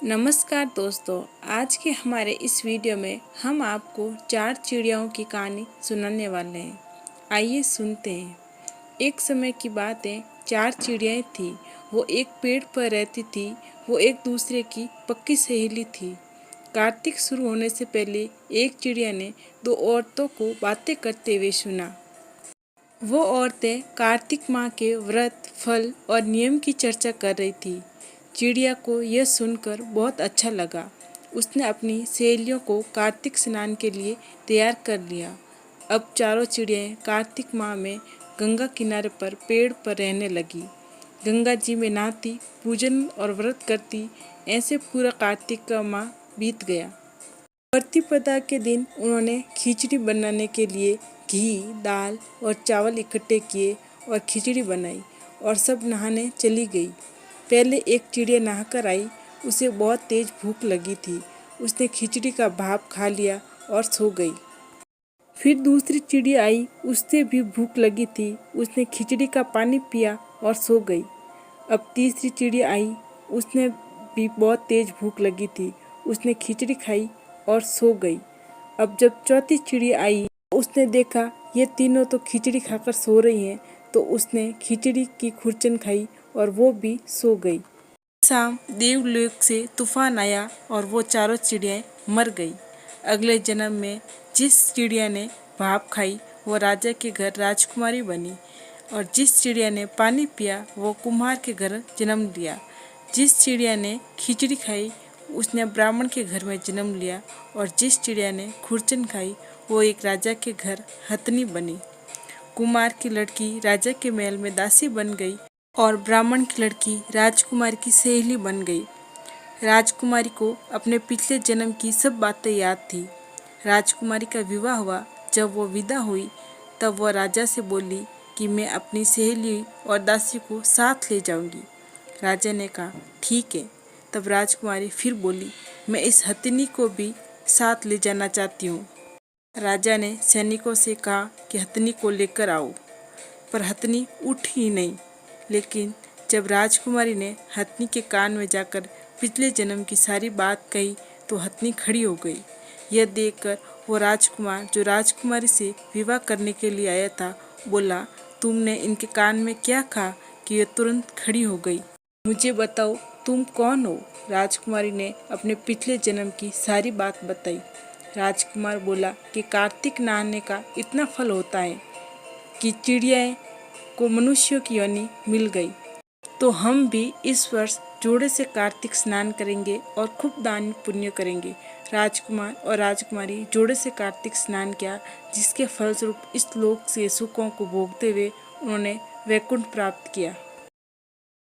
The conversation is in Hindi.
नमस्कार दोस्तों, आज के हमारे इस वीडियो में हम आपको 4 चिड़ियाओं की कहानी सुनाने वाले हैं। आइए सुनते हैं। एक समय की बात है, 4 चिड़ियाएँ थीं। वो एक पेड़ पर रहती थी। वो एक दूसरे की पक्की सहेली थी। कार्तिक शुरू होने से पहले एक चिड़िया ने 2 औरतों को बातें करते हुए सुना। वो औरतें कार्तिक माह के व्रत, फल और नियम की चर्चा कर रही थी। चिड़िया को यह सुनकर बहुत अच्छा लगा। उसने अपनी सहेलियों को कार्तिक स्नान के लिए तैयार कर लिया। अब चारों चिड़ियाएँ कार्तिक माह में गंगा किनारे पर पेड़ पर रहने लगी। गंगा जी में नहाती, पूजन और व्रत करती। ऐसे पूरा कार्तिक का माह बीत गया। प्रतिपदा के दिन उन्होंने खिचड़ी बनाने के लिए घी, दाल और चावल इकट्ठे किए और खिचड़ी बनाई और सब नहाने चली गई। पहले एक चिड़िया नहाकर आई। उसे बहुत तेज भूख लगी थी। उसने खिचड़ी का भाप खा लिया और सो गई। फिर दूसरी चिड़िया आई। उससे भी भूख लगी थी। उसने खिचड़ी का पानी पिया और सो गई। अब तीसरी चिड़िया आई। उसने भी बहुत तेज भूख लगी थी। उसने खिचड़ी खाई और सो गई। अब जब चौथी चिड़िया आई, उसने देखा ये तीनों तो खिचड़ी खाकर सो रही हैं, तो उसने खिचड़ी की खुरचन खाई और वो भी सो गई। शाम देवलोक से तूफान आया और वो चारों चिड़ियाएँ मर गई। अगले जन्म में जिस चिड़िया ने भाप खाई वो राजा के घर राजकुमारी बनी और जिस चिड़िया ने पानी पिया वो कुम्हार के घर जन्म लिया। जिस चिड़िया ने खिचड़ी खाई उसने ब्राह्मण के घर में जन्म लिया और जिस चिड़िया ने खुरचन खाई वो एक राजा के घर हथनी बनी। कुम्हार की लड़की राजा के महल में दासी बन गई और ब्राह्मण की लड़की राजकुमारी की सहेली बन गई। राजकुमारी को अपने पिछले जन्म की सब बातें याद थी। राजकुमारी का विवाह हुआ। जब वो विदा हुई तब वह राजा से बोली कि मैं अपनी सहेली और दासी को साथ ले जाऊंगी। राजा ने कहा ठीक है। तब राजकुमारी फिर बोली मैं इस हथिनी को भी साथ ले जाना चाहती हूँ। राजा ने सैनिकों से कहा कि हथिनी को लेकर आओ, पर हथिनी उठ ही नहीं। लेकिन जब राजकुमारी ने हथिनी के कान में जाकर पिछले जन्म की सारी बात कही तो हथिनी खड़ी हो गई। यह देखकर वो राजकुमार जो राजकुमारी से विवाह करने के लिए आया था बोला तुमने इनके कान में क्या कहा कि यह तुरंत खड़ी हो गई? मुझे बताओ तुम कौन हो? राजकुमारी ने अपने पिछले जन्म की सारी बात बताई। राजकुमार बोला कि कार्तिक नहाने का इतना फल होता है कि चिड़ियाएँ को मनुष्यों की योनि मिल गई, तो हम भी इस वर्ष जोड़े से कार्तिक स्नान करेंगे और खूब दान पुण्य करेंगे। राजकुमार और राजकुमारी जोड़े से कार्तिक स्नान किया, जिसके फलस्वरूप इस लोक से सुखों को भोगते हुए उन्होंने वैकुंठ प्राप्त किया।